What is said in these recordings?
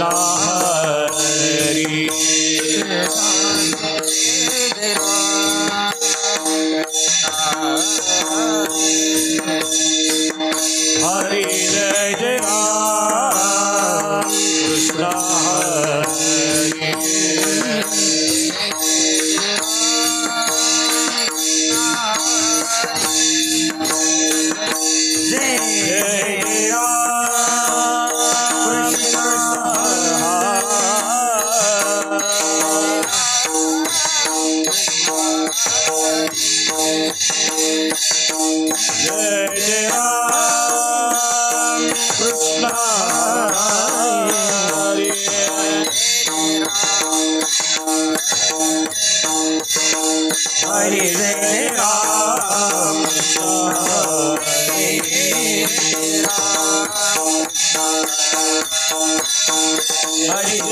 हरी हरे जय जय राम कृष्ण हरे जय जय राम कृष्ण जय जय राम कृष्ण हरे हरे जय राम कृष्ण हरे जय राम जय जय राम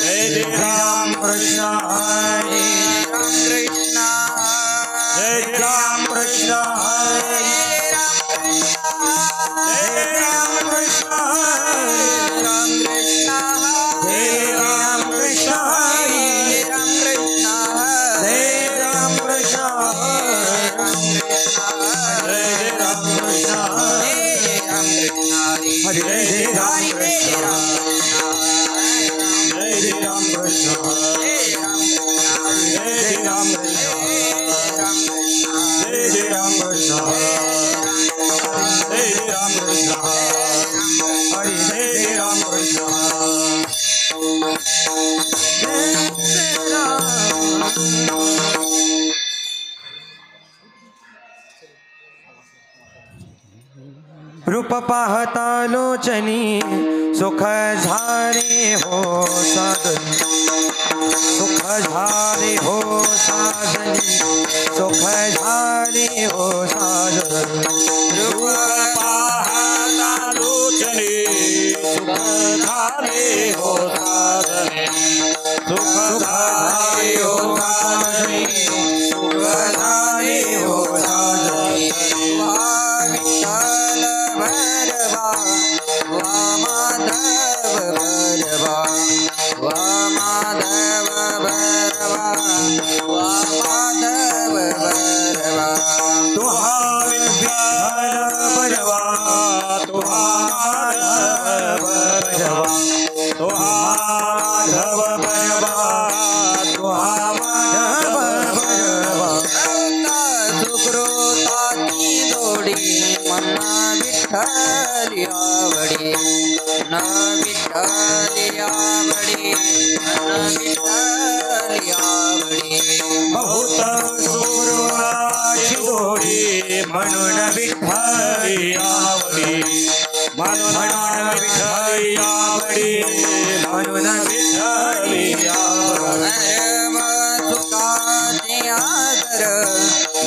जय जय राम कृष्ण हरे जय राम कृष्ण हरे जय राम कृष्ण हरे जय राम कृष्ण हरे जय राम कृष्ण हरे जय राम कृष्ण हरे जय राम कृष्ण जय जय राम कृष्ण जय जय राम कृष्ण जय जय राम कृष्ण जय जय राम कृष्ण हरे जय जय राम कृष्ण रूप पाहता लोचनी सुख झाले हो साधनी सुख झाले हो साधनी सुख झाले हो साधनी रूप पाहता लोचनी सुख झाले हो साधने सुख झाले हो साधने सुख झाले हो साधने विठ्ठली आवडी न विठ्ठली आवडी न विठ्ठली आवडी बहुत सुराची जोडी म्हणून विठ्ठली आवडी म्हणून विठ्ठली आवडी म्हणून विठ्ठली आवडी सुखाचे आदर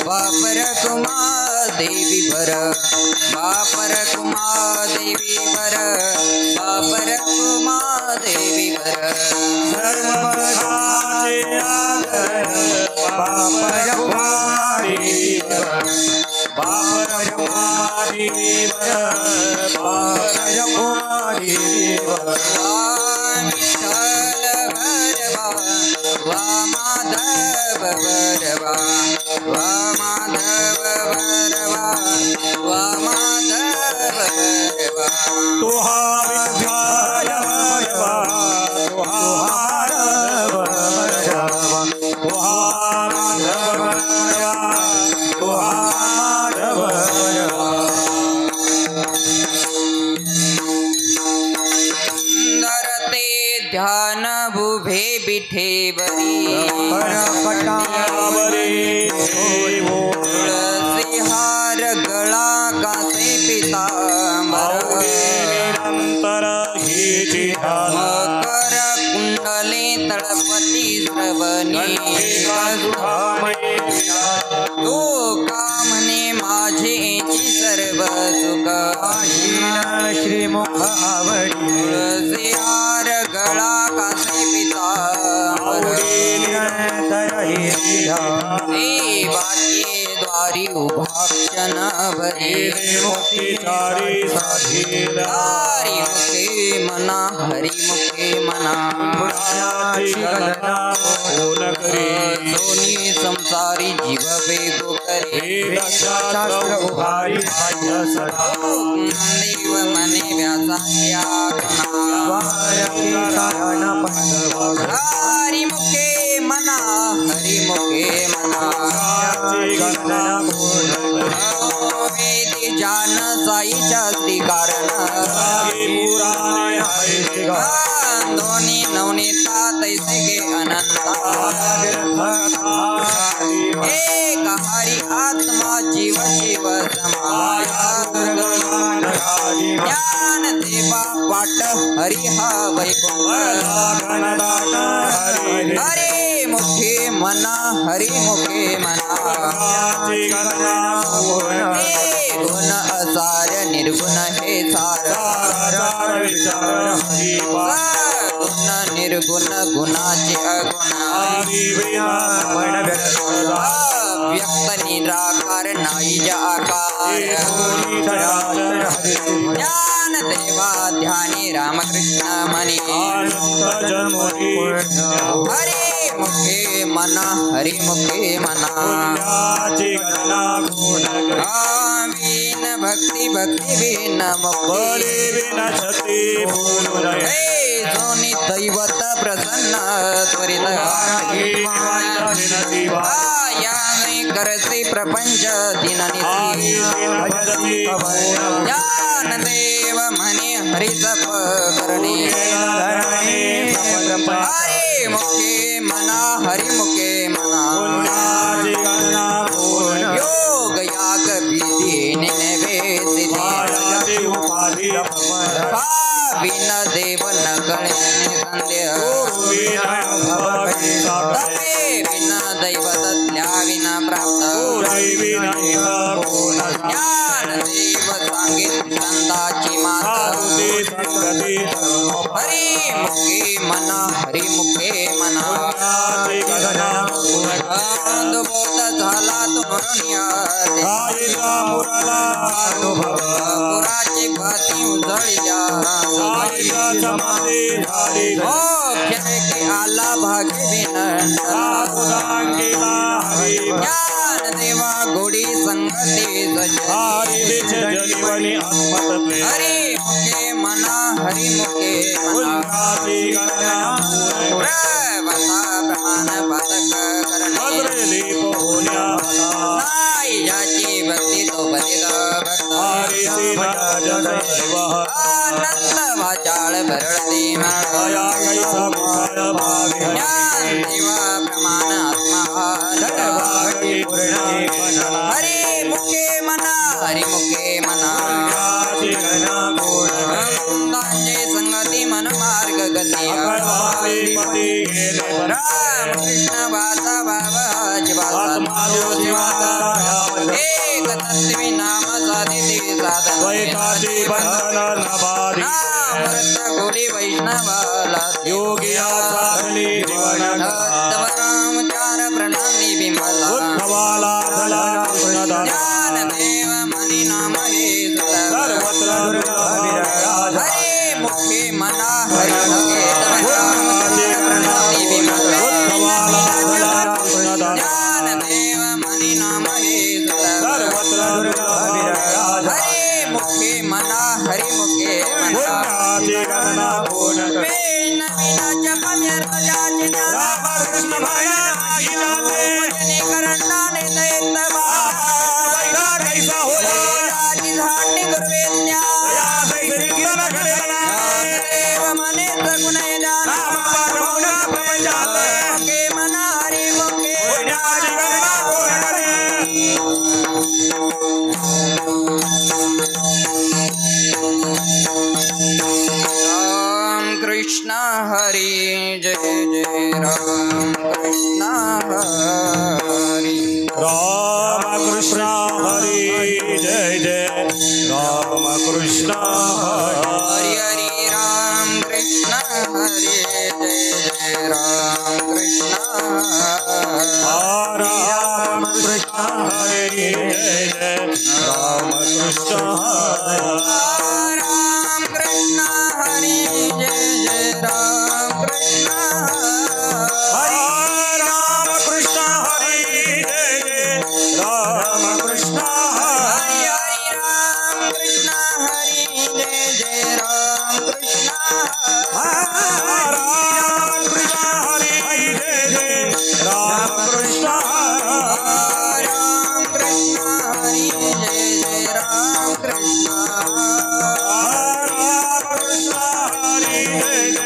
बापर कुमा देवी भर बापर कुमा देवी भर बापर कुमा देवी भर सर्वसाचे आदर बापर कुमारी वर बापर कुमारी वर बापर कुमारी वर विठ्ठल भरवा वा माधव भरवा वा माधव भरवा वा माधव भरवा तुहार विठ्ठल भरवा तुहार भरवा तुहार माधव भरवा तुहार भरवा सुंदरते ध्यान बुभे बिठेवरी तुळसी हार गळा कासे पितांबर निरंतर मकर कुंडले तळपती श्रवणी तो कामने माझेची सर्व सुख श्रीमुख आवडी तुळसी हार गळा कासे पितांबर उभाक्षण भरी मुक्तिचारी साधीला हरी मुखे मना हरी मुखे मना पुण्याची गणना कोण करी सोनी संसारी जीव वेगो करे वेदशास्त्र उभारी पाह्य सदा देव मने व्यासाची आज्ञा हरी मुखे मना हरी मुखे मना वेदी जान साईच्या श्रीकारण दोन्ही नवनीता तैसे गे अनंता एक हरी आत्मा जीव शिव समाया ज्ञान देवा पाट हरी हा वैकुंठ हरे मुखे मना हरी मुखे मना गुण असार निर्गुण हे सार गुण निर्गुण गुणाचे अगुण व्यक्त निराकार नाईज आकार ज्ञान देवा ध्यानी रामकृष्ण मनी हरे मुखे मना हरि मुखे मना वीन भक्ति भक्ति वीन मुक्ति सोनी दैवत प्रसन्न त्वरित करते प्रपंच दिननिधी ज्ञान देव म्हणे हरि जप करणे हरे मुखे मना हरि मुखे मना योग याग विधी नैवेद्य बिन देव न गणे संदेह तपे बिन दैव तत्ल्या विना प्राप्त ज्ञान देव सांगित संताची माता हरि मुखे मना हरि मुखे मना बोध झाला तुमरण्या पुराची भाती उजळल्या आला भागे ज्ञान देवा गोडी संगती हरि मुखे मना हरि मुखे ब्रह्मांड पदक करणे याची भक्ती तो पतित भक्त आनंद वाचाळ भरळती ज्ञान देवा प्रमाण आत्मा हरि मुखे मना हरि मुखे मना संगती मन मार्ग गती राम कृष्ण वाचा बाबा एक तत्वी नाम साधिते साधन नामृत गोडी वैष्णवाला योगी रामचार प्रणाली विमला ज्ञान देव मनी नाम हे हरे मुखे मना हरि मुखे प्रणाली विमला ज्ञान देव मनी नाम हे हरे मुखे मना हरि मुखे मना कृष्ण हरि जय जय राम कृष्ण हरि राम कृष्ण हरि जय जय राम कृष्ण हरि हरि राम कृष्ण हरि जय जय राम कृष्ण राम कृष्ण हरि जय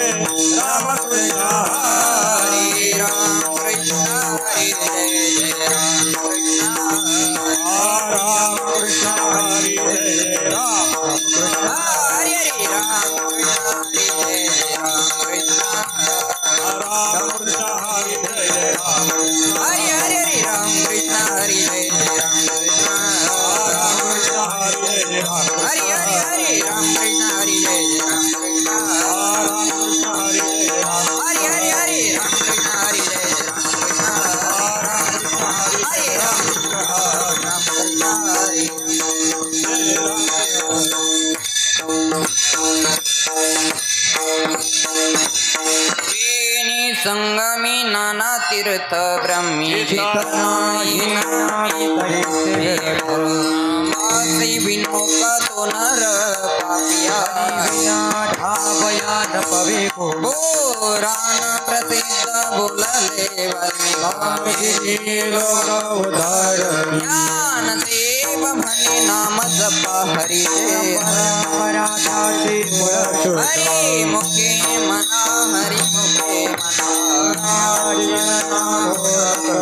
राम कृष्ण हरे राम कृष्ण हरे जय जय राम कृष्ण राम कृष्ण हरि जय राम कृष्ण हरे हरे राम कृष्ण हरे जय जय राम कृष्ण राम कृष्ण हरि जय राम हरे हरे हरे राम कृष्ण हरे जय जय राम कृष्ण राम कृष्ण हरि जय राम हरे हरे हरे राम कृष्ण हरे जय जय राम कृष्ण राम कृष्ण हरि जय राम हरे हरे हरे राम कृष्ण हरे जय जय राम कृष्ण राम कृष्ण हरि हरे जय राम राम कृष्ण हरे वेणी संगमी नाना तीर्थ ब्रह्मी मासी विनोक तो नर पापिया पुराण प्रसिद्ध बोलले ज्ञान देव म्हणे नाम जप हरी हरी मुखे मना हरी मुखे मना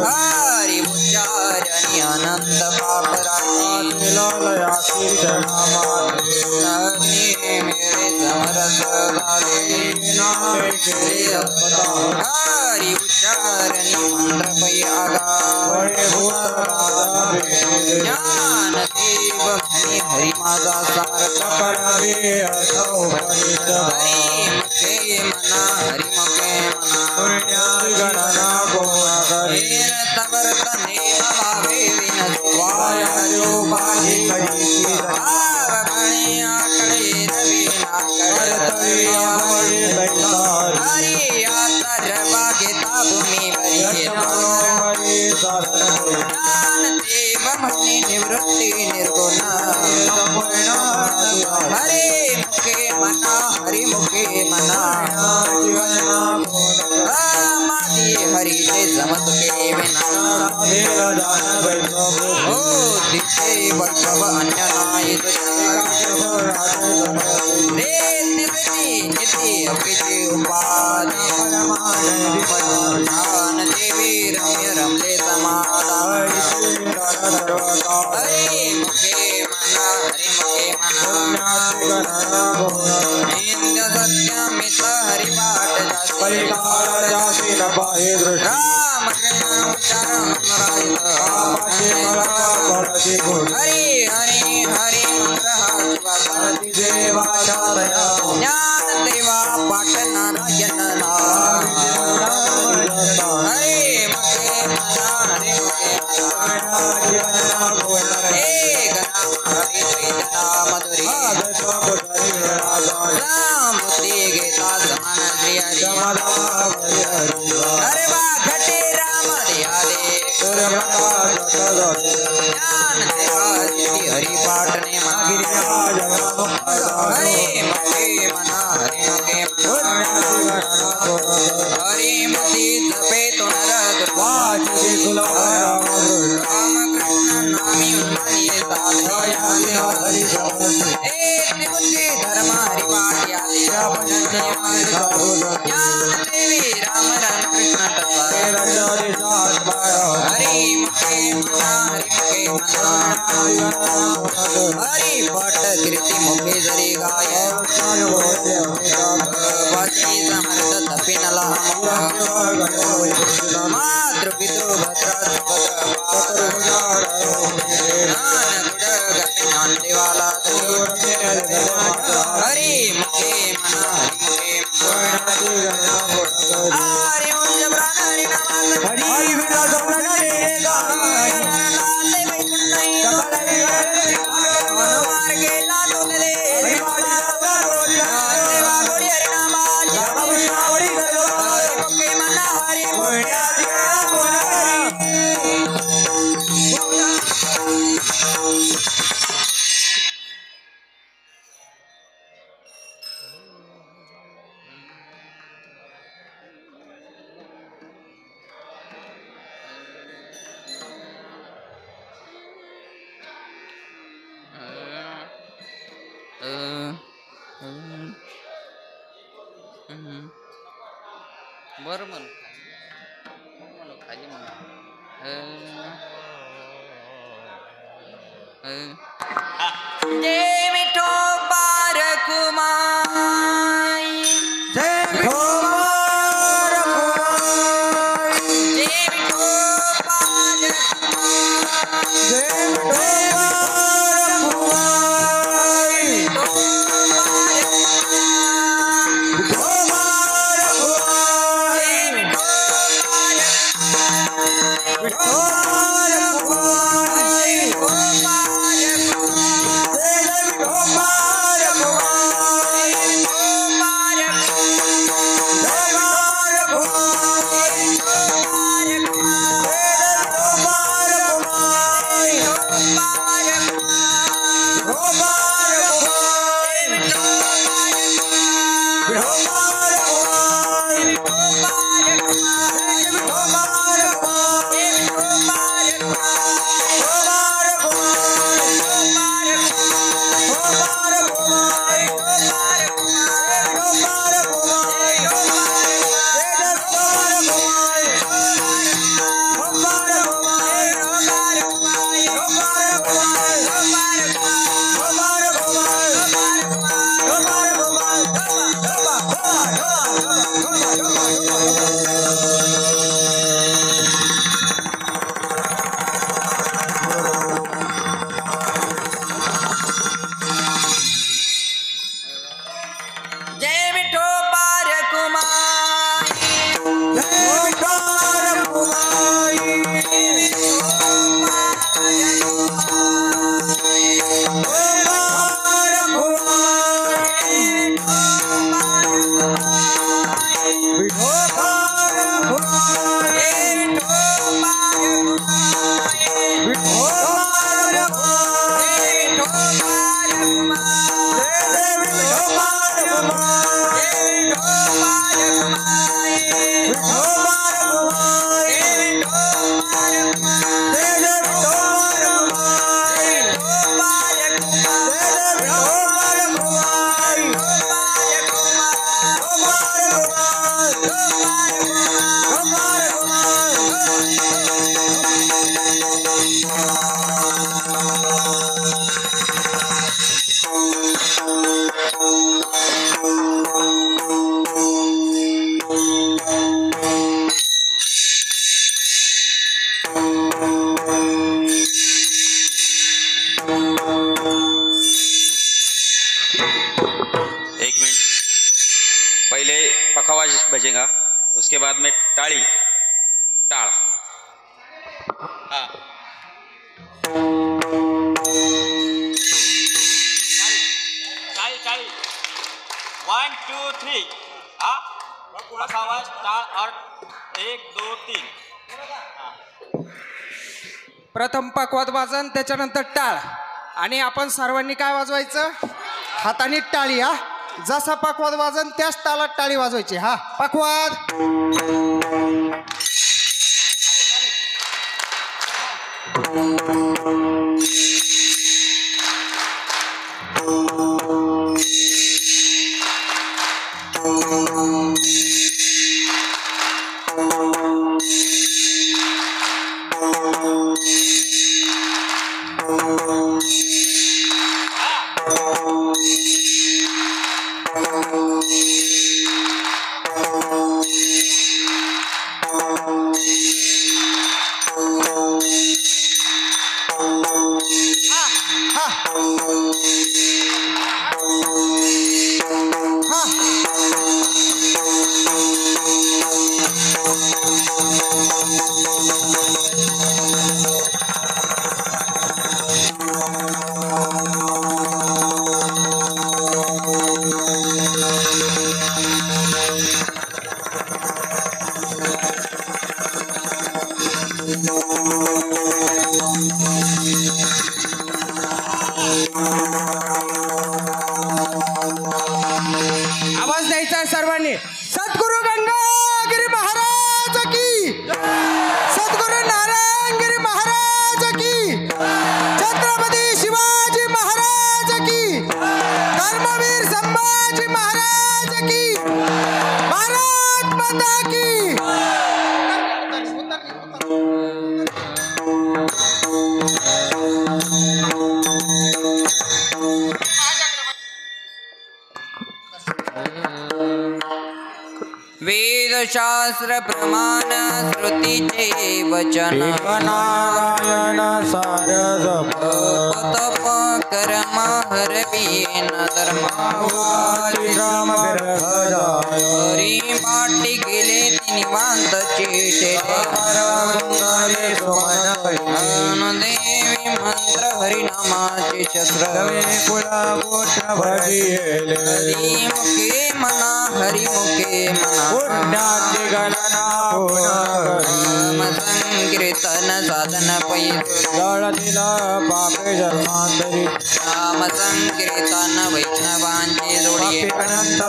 हरी उच्चारणी अनंत पापराशी मेरे समरस झाले हरी उच्चारणी मंत्र पै आगा ज्ञान देव म्हणे हरी माझा सारथ हरी मुखे मना हरी मुखे मना हेर तवर तने भावे विनती भाव गणे आकड़े रवि हरि आतर बागेता भूमि भरी ज्ञान देव म्हणे निवृत्ती निर्गुण हरे मुखे मना हरि मुखे मना मादी हरि ते जमत के विना हो दिसे वैभव अन्य नाय निधि अपिचे उपाधि ज्ञान देवी रम्य रमले समाधान हरि मुखे मना हरि मुखे मना इंद्र सत्यमित हरि पाठ राम कृष्ण उच्चारण हरि हरि हरि मंत्र ज्ञान देवा पाठ नारायण हरे मुखे मना हरे मुखे हे गणा हरि जना मधुरी राम बुद्धि गीता समान श्री हरे वा घटे राम दिया दे ज्ञान देवा जिति हरि पाठ ने हरे मुखे मना हरे मुखे हरि मुति जपे तो नर राम कृष्ण नामी उन्मानिये एक निबुद्धि धर्म हरि पाठ यादे ज्ञान देवी राम राम कृष्ण हरि मुखे मना हरि मुखे मना हरि पट कीर्ति मुखे जरी गाय वाची समर्थ तपि नला मातृ पितृ भद्र ज्ञान देवाला हरि मुखे मना हरि मुखे हरि ओम जबरान हरि नाम हरि बरं म्हण खाली म्हण जय विठोबा रखुमाई जय विठोबा रखुमाई जय विठोबा रखुमाई जय विठोबा रखुमाई विठोबा रखुमाई विठोबा रखुमाई पहले पखवाज बजेगा, उसके बाद में टाड़ी टाड़। हाँ टाड़ी टाड़ी 1 2 3 हाँ पखवाज टाड़ और 1 2 3 प्रथम पखवाज वाजन, त्याच्यानंतर टाळ आणि आपण सर्वांनी काय वाजवायचं? हाताने टाळी. हा जसा पखवाज वाजन त्याच तालात टाळी वाजवायची. हा पखवाज. माता की वेद शास्त्र प्रमाण श्रुतीचे वचन नारायण सार तप कर्म हरवीन धर्म राम हरी पाठी गेले निवांत चेटे देवी मंत्र हरिनामाचे शस्त्र मुखे मना हरिमुखे मना संकीर्तन साधन पापे जन्मांतरी नाम संकीर्तन वैष्णवांचे जोडी अनंत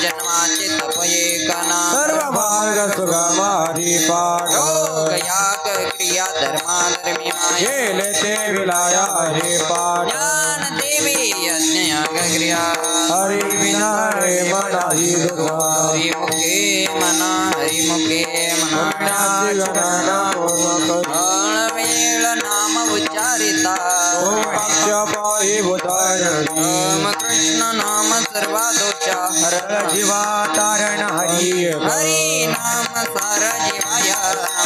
जन्माचे तप एकना सर्व मार्ग सुगमारी पाठ याग क्रिया धर्माधर्मी गेले ते विलाया हरी पाठ ज्ञान देवी यज्ञ याग क्रिया हरी विना रे मनाही हरिमुखे मना हरिमुखे मना वेळ नाम उच्चारिता ओम कृष्ण नाम सर्वा दोषा हर जीवा तारण हरी हरी नाम सार जीवाया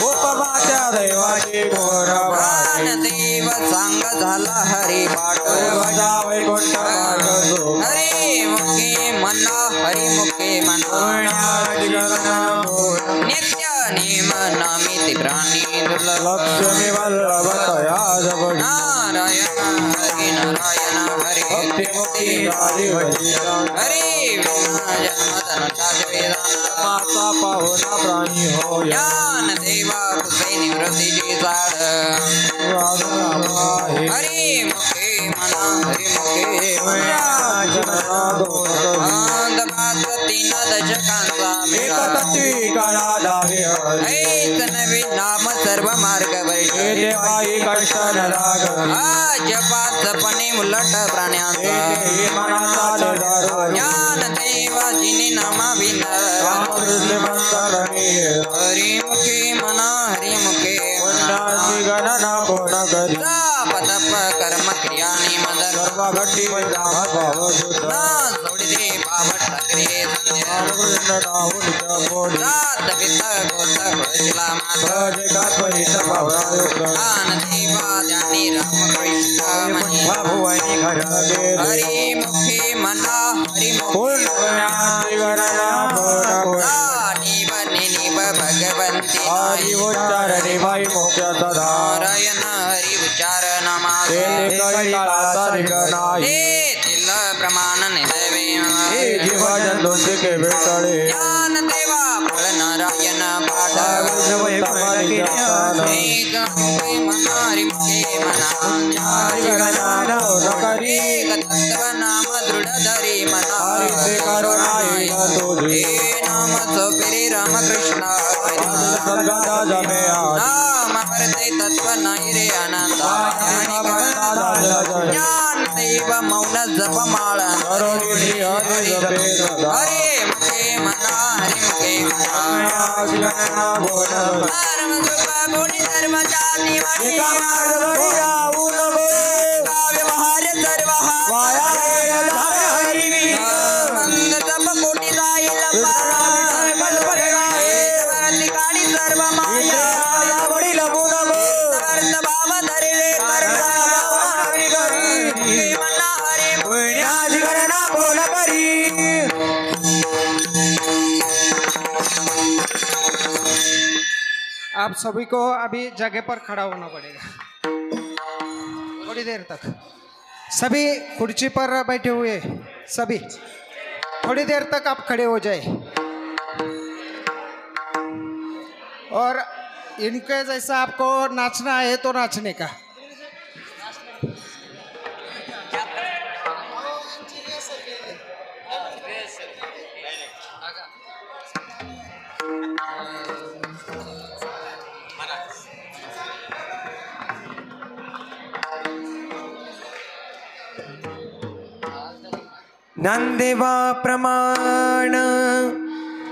उपमाच्या दैवाची प्राण देव सांग झाला हरी पाठ वैकुंठ हरी मुखे मना हरी मुखे मना नित्य नेम नामिति प्राणी दुर्लभ लक्ष्मी वल्लभ तया जपटी नारायण हरि नारायण हरि मुक्ति हरी हरि विना जन्म धन वेदांत माता पाहुना प्राणी हो ज्ञान देवा कुसे निवृत्ती जी साड हरि मुखे मना हरि मुखे तीन दशकांचा नवीन नाम सर्व मार्ग जपाचपणे उलट प्राण्यांचा ज्ञान देवाजीने नामाविना हरिमुखे मना हरिमुखे गणना कोण करी तप कर्म क्रियानी मदर सोडिदे पावट क्रिये संध्या रात वित गोत खोजला माता दान देवा जानी राम कृष्ण मनी हरि मुखे मना हरि निब भगवंती नारायण हरि उच्चार नमासे तिल प्रमाण निदेवे ज्ञान देवा फळ नारायण पाठ एक मना हरि मुखे मना एक तत्व नाम दृढ धरी मना हे नाम सोपिरी रामकृष्ण नाम परते तत्व नाही रे अनंत ज्ञान देव मौन जप माळ हरे मुखे मना हरि मुखे मना धर्म सुख गुणी धर्म जाती व्यवहार सर्व मंद जप कोटी जाईल ठिकाणी सर्व माया भाव धरे मना आप सभी को अभी जगह पर खड़ा होना पड़ेगा थोड़ी देर तक। सभी कुर्सी पर बैठे हुए सभी थोड़ी देर तक आप खड़े हो जाए और इनके जैसा आपको नाचना है तो नाचने का। ज्ञानदेवा प्रमाण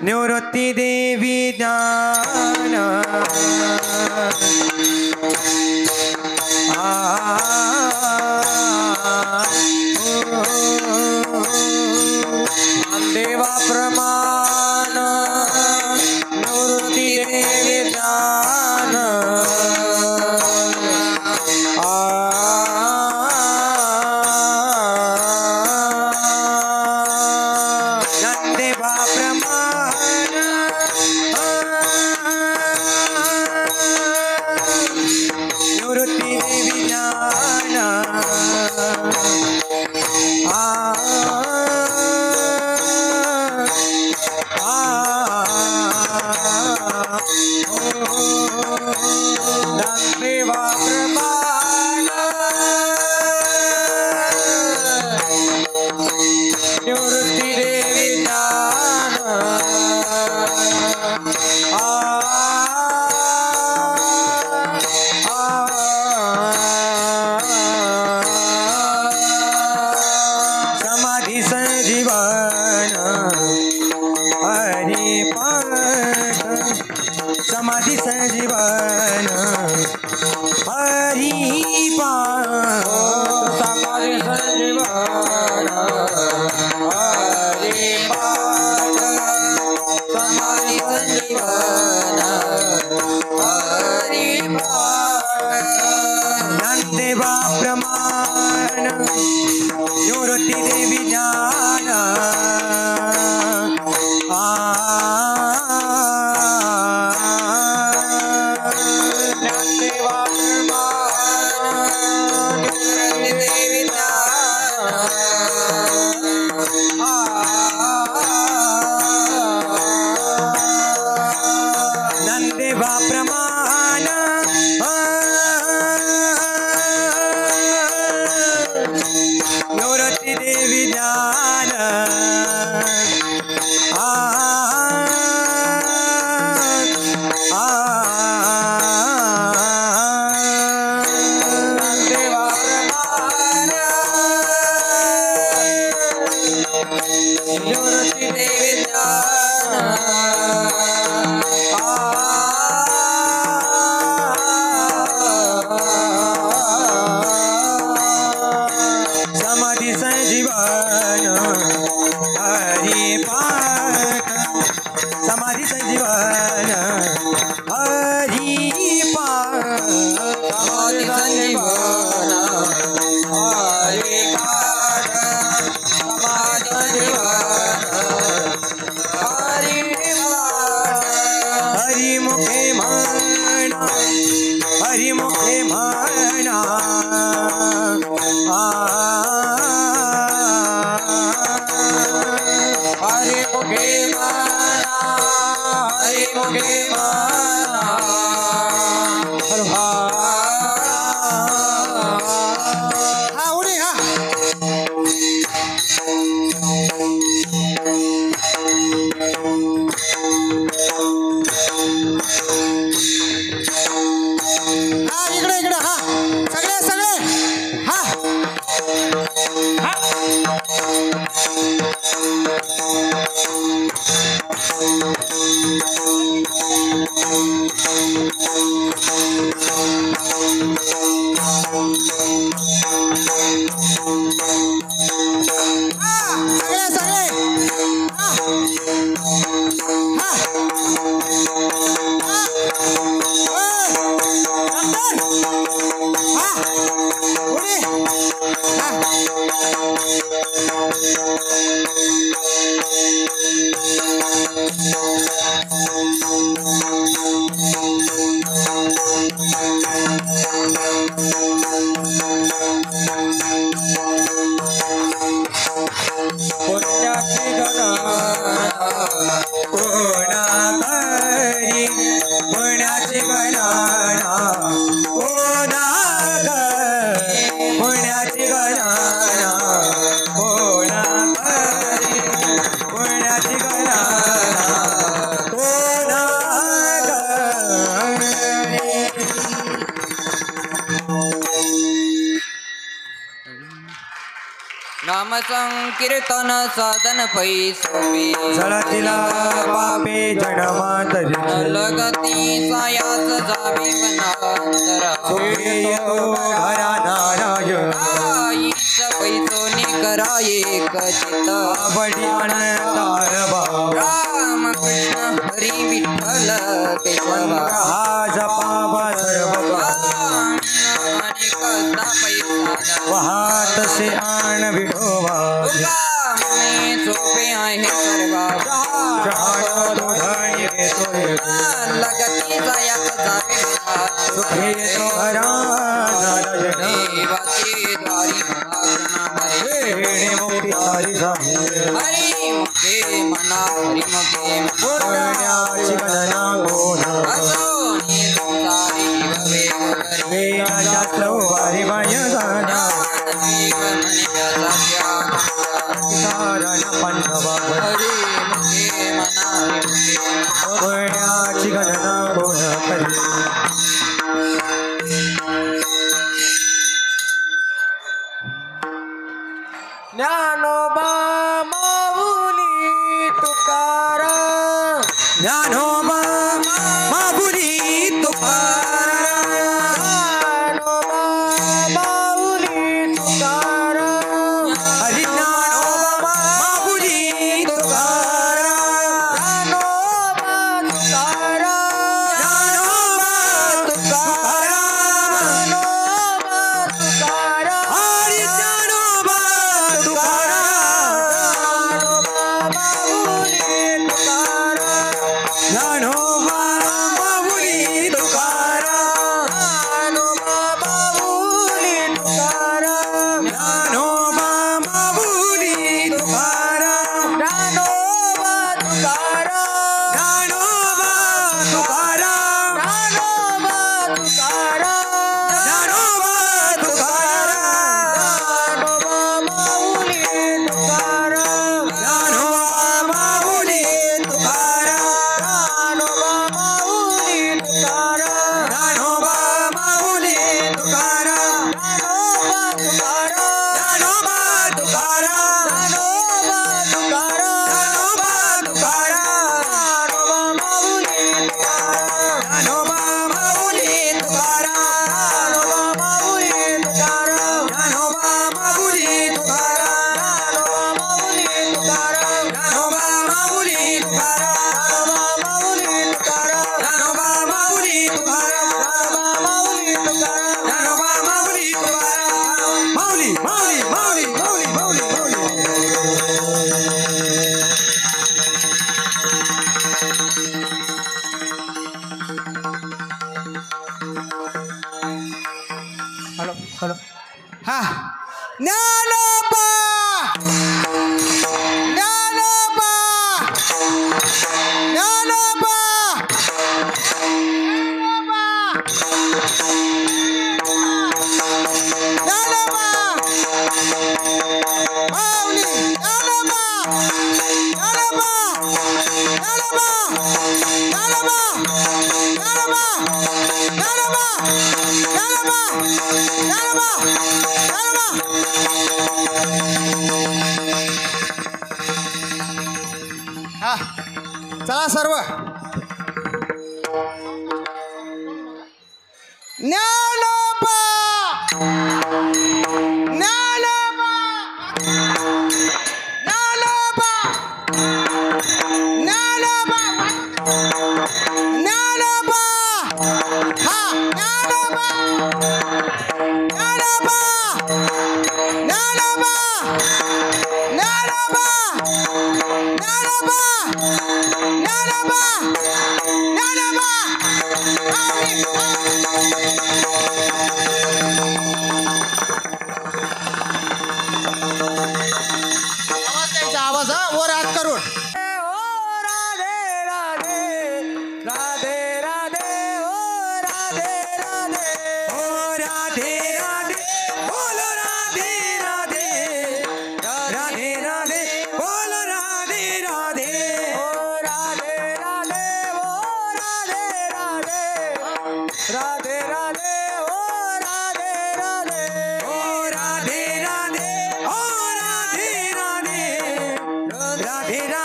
निवृत्ती देवी ज्ञान ज्ञानदेवा प्रमाण निवृत्ती देवी ज्ञान समाधि संजीवन हरि पाठ समाधि संजीवन हरि पाठ समाधि संजीवन हरि पाठ ज्ञानदेवा प्रमाण निवृत्ती देवी ज्ञान ज्ञानदेवा प्रमाण निवृत्ती देवी ज्ञान निवृत्ती देवी ज्ञान समाधि संजीवन हरि पाठ समाधि संजीवन हरि पाठ समाधि संजीवन हरि पाठ समाधि संजीवन हरि पाठ हरि मुखे म्हणा हरि मुखे म्हणा हरि मुखे म्हणा हरि मुखे म्हणा हा उडी हा इकडे इकडे हा सगळे सगळे हा हा संकीर्तन साधन पैसोपे जळतीला पापे जन्मांतरी लगती सायाच जावे वनांतरा सुखे येतो घरा नारायण आईच पैसोने करा एक चित्त आवडी अनंतार भाव राम कृष्ण हरी विठ्ठल केशवा हा जपावा सर्व अनेक पैसा वाहत से आण विठोबा सोपे आहे सर्वा जहानो तो धनी घेतो लगती जायाच जावे सुखे येतो घरा नारायण देवाचे द्वारी वेणे मुक्ती हरी झाली हरी मुखे मना हरी मुखे पुण्याची गणना कोण असोनी संसारी भवे गोगरी वेयाच्या चौवारी बाय जाण्या जीव मनिया सारण पंढवा हरी मुखे मना हरी मुखे पुण्याची गणना कोण करी ज्ञानोबा माऊली तुकाराम ज्ञानोबा माऊली तुकाराम ज्ञानोबा माऊली तुकाराम हरी ज्ञानोबा माऊली तुकाराम ज्ञानोबा तुकाराम ज्ञानोबा तुकाराम ज्ञानोबा तुकाराम हरी ज्ञानोबा हॅलो हॅलो हा ज्ञानोबा ज्ञानोबा ज्ञानोबा ज्ञानोबा माऊली ज्ञानोबा ज्ञानोबा ज्ञानोबा ज्ञानोबा ज्ञानोबा ज्ञानोबा ज्ञानोबा हा चला सर्व ज्ञानोबा ज्ञानोबा ज्ञानोबा ज्ञानोबा ज्ञानोबा हा ज्ञानोबा ज्ञानोबा ज्ञानोबा ज्ञानोबा ज्ञानोबा ज्ञानोबा ज्ञानोबा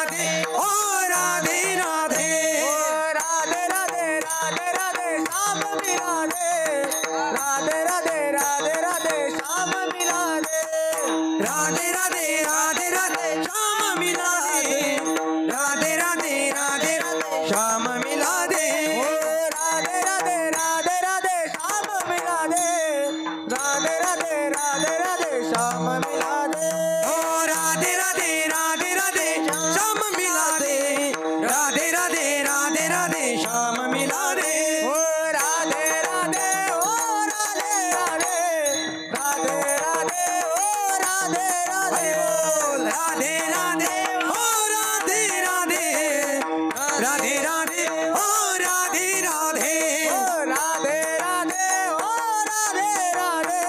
राधे ओ राधे राधे राधे राधे राधे राधे श्याम मिला दे राधे राधे राधे राधे श्याम मिला दे राधे राधे राधे राधे श्याम मिला दे राधे राधे राधे राधे श्याम मिला दे राधे राधे राधे राधे श्याम मिला दे राधे राधे राधे राधे श्याम मिला दे ओ राधे राधे राधे राधे श्याम मिला दे राधे राधे राधे राधे श्याम मिला दे ओ राधे राधे ओ राधे राधे राधे राधे ओ राधे राधे राधे राधे ओ राधे राधे राधे राधे ओ राधे राधे ओ राधे राधे ओ राधे राधे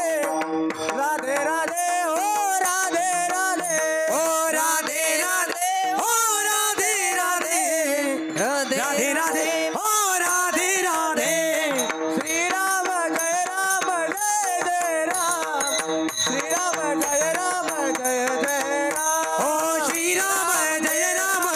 राधे राधे ओ राधे राधे ओ राधे राधे ओ राधे राधे राधे राधे ओ राधे राधे श्री राम जय राम श्री राम जय राम जय जय राम ओ श्री राम जय राम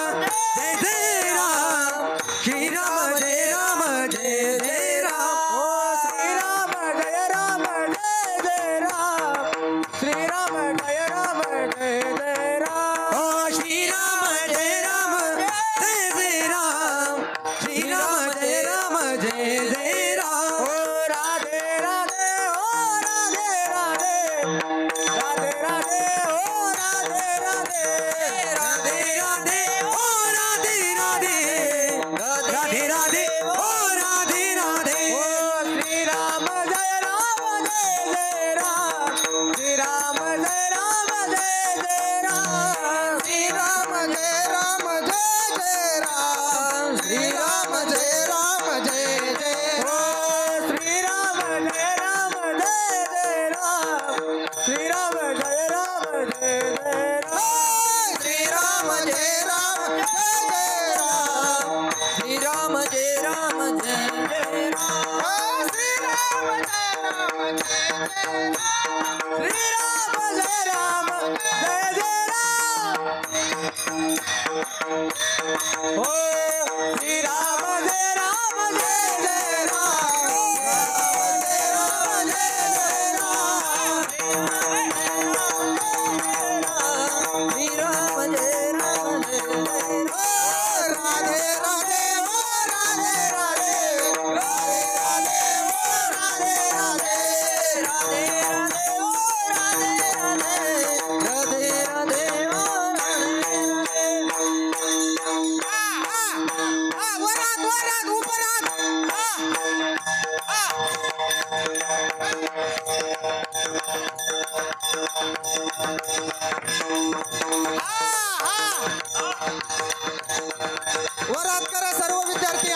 जय जय राम श्री राम जय राम जय जय राम ओ श्री राम जय राम जय जय राम श्री राम जय राम जय जय राम ओ श्री राम जय राम जय जय राम श्री राम जय राम जय जय राम ओ राधे राधे ओ राधे राधे राधे राधे ओ राधे राधे राधे राधे ओ राधे राधे राधे राधे ओ राधे राधे ओ श्री राम जय राम श्री राम जय राम जय जय राम श्री राम जय राम जय जय राम श्री राम जय राम जय जय ओ श्री राम जय राम जय जय राम श्री राम जय राम जय जय राम श्री राम जय राम जय जय राम श्री राम जय राम जय जय राम श्री राम जय राम जय जय राम श्री राम जय राम जय जय राम ओ श्री राम जय राम जय जय राम जय राम जय श्री राम जय राम जय जय राम राधे राधे ओ राधे राधे राधे राधे ओ राधे राधे राधे राधे ओ राधे राधे राधे राधे ओ राधे राधे वरात वरात उपरात वरात करा सर्व विद्यार्थी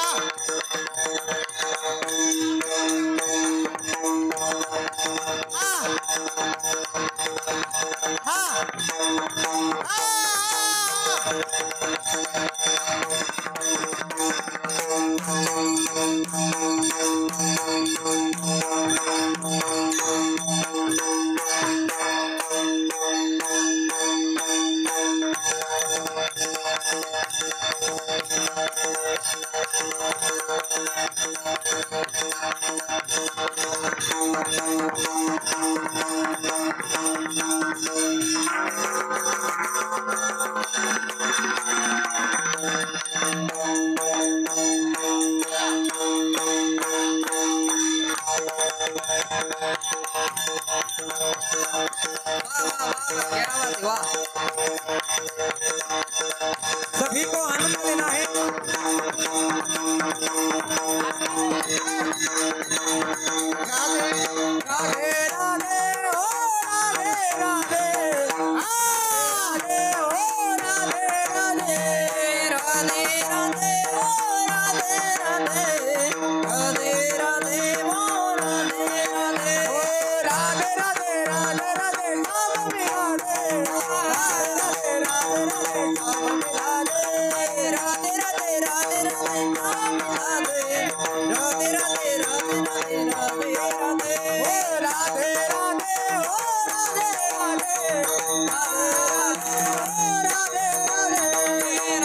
सभी को आनंद लेना है राधे राधे ओ राधे राधे राधे ओ राधे राधे राधे राधे ओ राधे राधे राधे राधे ओ राधे राधे ओ राधे राधे राधे राधे श्याम मिला दे राधे राधे राधे श्याम मिला दे राधे राधे राधे राधे श्याम मिला दे राधे राधे राधे राधे राधे राधे ओ राधे राधे ओ राधे राधे राधे राधे ओ राधे राधे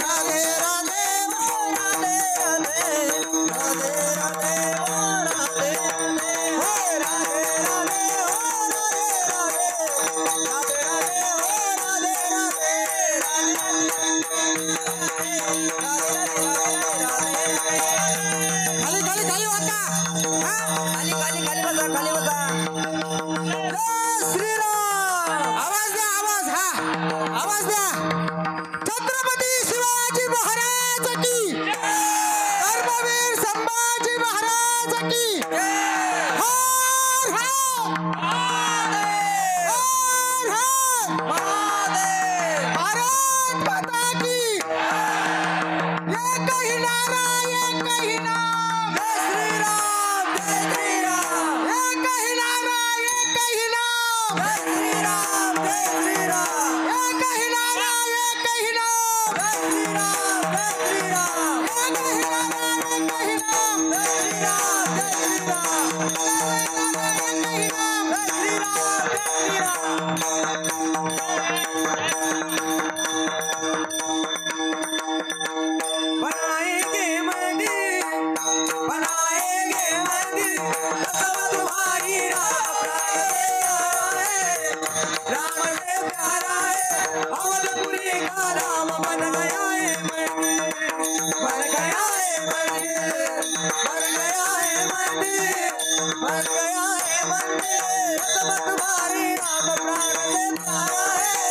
का हा? खाली खाली खाली बसा खाली बसा श्रीराम आवाज द्या आवाज हा आवाज द्या छत्रपती शिवाजी महाराज की धर्मवीर संभाजी महाराज की हर हर भारत माता की एक ही नारा एक ही नाम जय श्रीराम जय श्रीराम एक ही नारा एक ही नाम जय श्रीराम जय श्रीराम एक ही नारा एक ही नाम जय श्रीराम जय श्रीराम एक ही नारा एक ही नाम जय श्रीराम जय श्रीराम एक ही नाम जय श्रीराम जय श्रीराम बनाएंगे मंदिर सब तुम्हारी राम से प्यारा है अवधपुरी का राम बन गया है मंदिर बन गया है मंदिर बन गया है मंदिर बन गया है मंदिर सब तुम्हारी राम प्राण से प्यारा है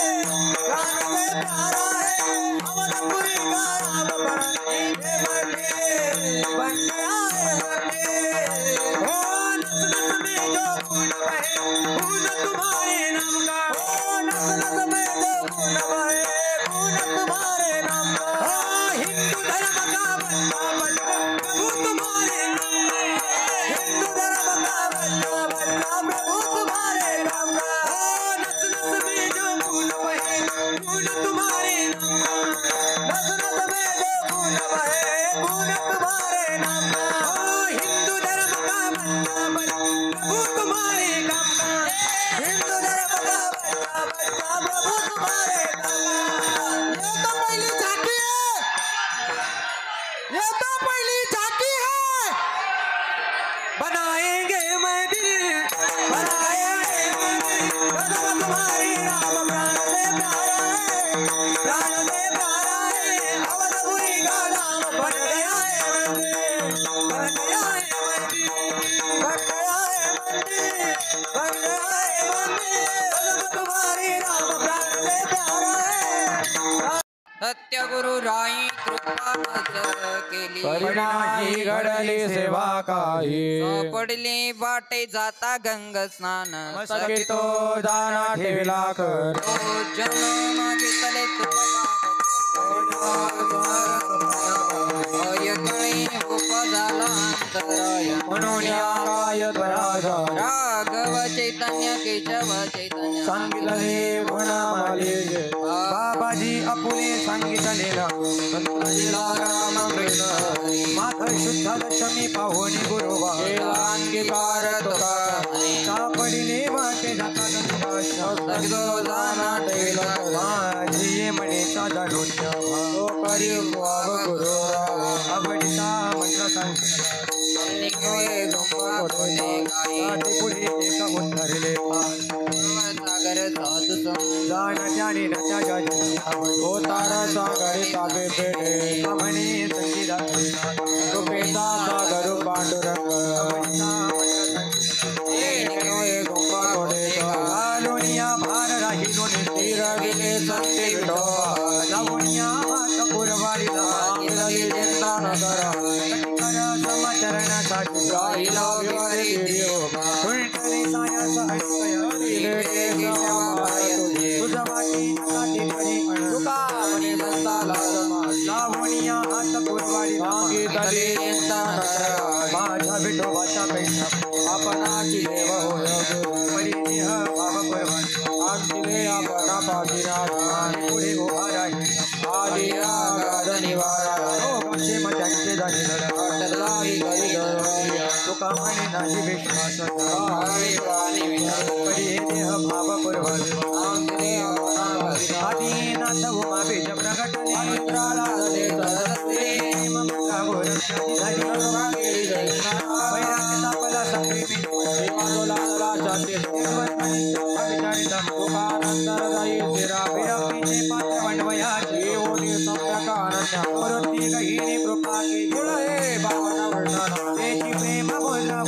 प्राण से प्यारा है अवधपुरी का राम बन मंदिर बन गया है मंदिर ओ नस नस में जो खून बहे खून तुम्हारे नाम का ओ नस नस में जो खून बहे खून तुम्हारे नाम का ओ हिंदू धर्म का बंदा बंदा प्रभु तुम्हारे नाम का हिंदू धर्म का बंदा बंदा प्रभु तुम्हारे नाम का ओ नस नस में जो खून बहे खून तुम्हारे नाम का नस नस में जो खून बहे खून तुम्हारे नाम का ओ हिंदू धर्म का बंदा बंदा प्रभु तुम्हारे नाम का हिंदू धर्म का बंदा बंदा प्रभु तुम्हारे नाम का ये तो पहली झांकी है ये तो पहली झांकी है बनाएंगे मंदिर बनाएंगे मंदिर सब तुम्हारी राम प्राण से प्यारा है प्राण से प्यारा है अवधपुरी का नाम बन गया है मंदिर बन गया है मंदिर बन गया है मंदिर बन गया है मंदिर सब तुम्हारी राम प्राण से प्यारा है सत्य गुरु राई कृपा केली परिणाही घडली सेवा काही पडली वाटे जाता गंग स्नान मस्तकी तो दाना ठेविला कर जन मागितले यज्ञ उपजाला अंतराय म्हणून या काय त्वराचा राघव चैतन्य केशव चैतन्य सांगितले म्हणाले बाबाजी आपुले सांगितले ना राम कृष्ण माथ शुद्ध दशमी पाहुणी गुरुवा अंगीकार तुका सापडिले वाटे जाता दाना ठेविला माझी ये म्हणेचा जाणून तो करी गुरु आवडीचा मंत्र सांगितला पुढे एका उतरले सागर साधु जाण त्याने नच्या जाती हो तारा सागरे ताबे पेढे म्हणे संगीता रुपेचा सागर पांडुरंग लोणिया भार राहिलो स्थिर गेले संते लावणिया हात पुरवाडीला चिंता न करा समाचरणासाठी राहिला विवारी उलटले सायाचा तुझा वाटी नकाते करी तुका म्हणे लावणिया हात पुरवाडीला माझ्या विठोबाच्या पैसा आपणाची देव होय परिदेह भाव परवानी आमचे आपणा पाठीराज पुढे उभा राहील आदी आगाध निवारा लोकांचे मत्यांचे झाले तुका म्हणे नाही विश्वास परिदेह भाव परवानी आदिनाथ उमा बीज प्रगटले मित्राला ममता गोरक्षाची झाली वैराग्यता संप्रेमी विरक्तीचे पात्र वनवयाची मूर्ती गहिनी कृपा केली हे बाबांना वर्णन त्याची प्रेम बोलला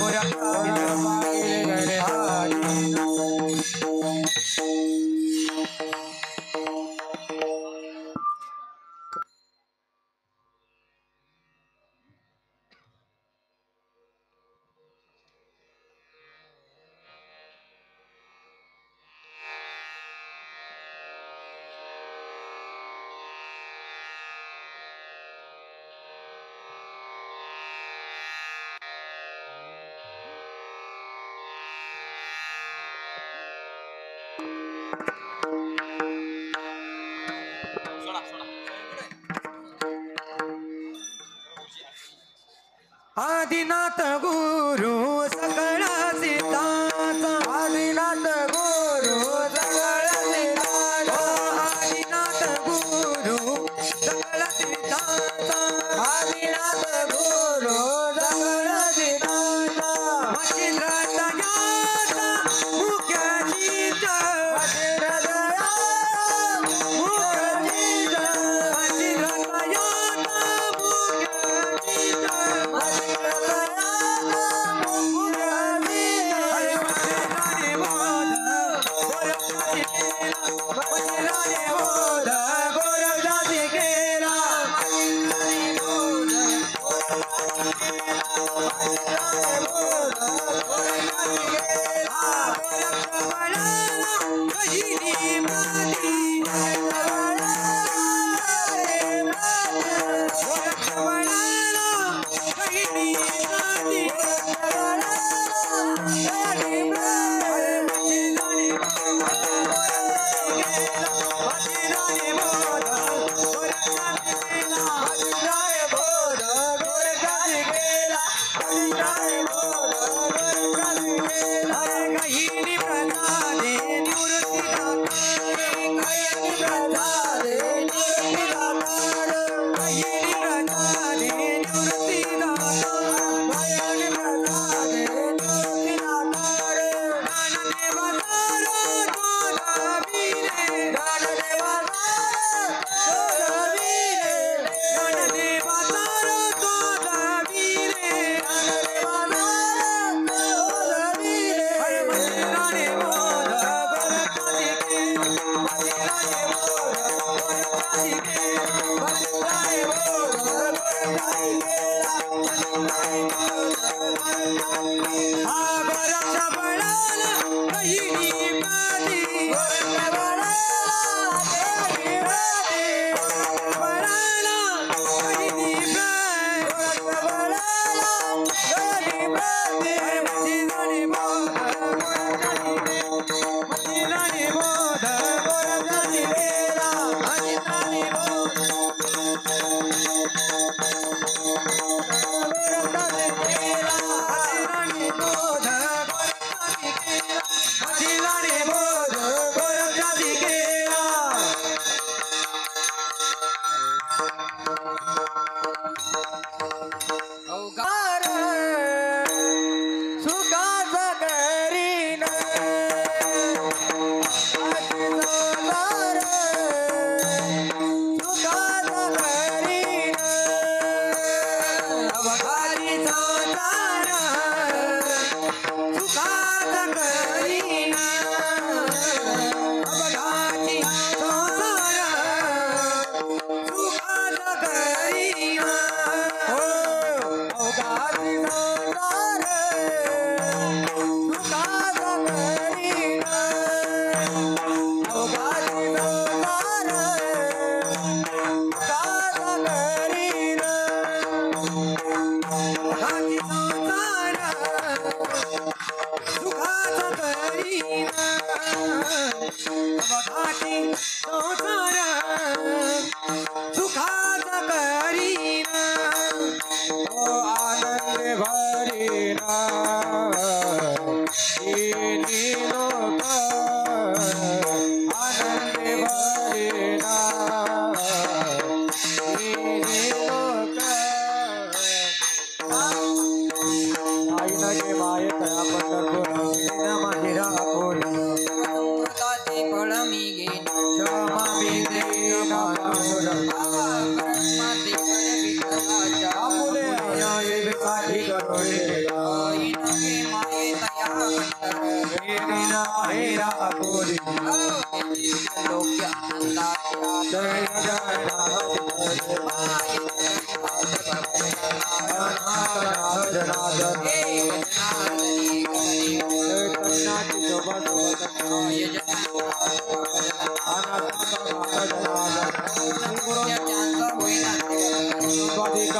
आदिनाथ गुरु सकळ सिद्धांचा आदिनाथ गुरु सगळ सिद्धांत आदिनाथ गुरु सकळ सिद्धांचा आदिनाथ गुरु सगळ सिद्धांत मच्छिंद्रतयाचा मुख्याचीच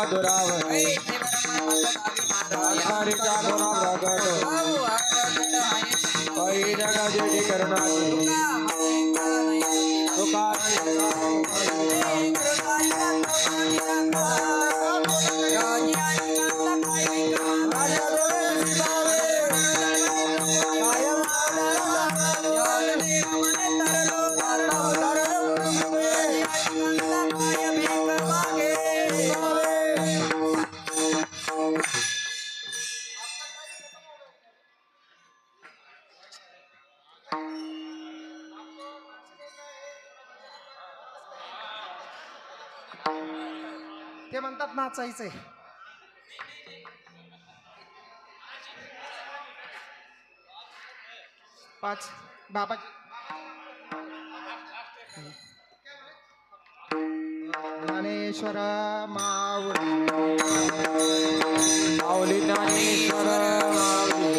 का दुराव आधारिका गुणा प्रगट पै जगा जेठी करणाची ते म्हणतात नाचायचंय. पाच बाबा ज्ञानेश्वर माऊली माऊली ज्ञानेश्वर माऊली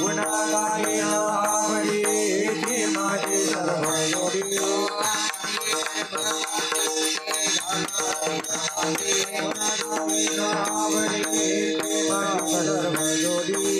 गुणा गाये नावडी माझे गुणा गाये नावडी माझे सर्व जोडी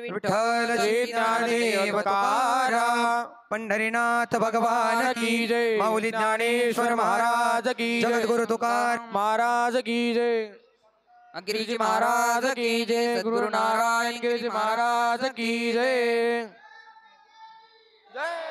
विठ्ठल ज्ञानेश्वर तुकाराम पंढरीनाथ भगवान की जय. माऊली ज्ञानेश्वर महाराज की जय. जगद्गुरु तुकाराम महाराज की जय. गिरिजी महाराज की जय. सद्गुरु नारायण गिरिजी महाराज की जय. जय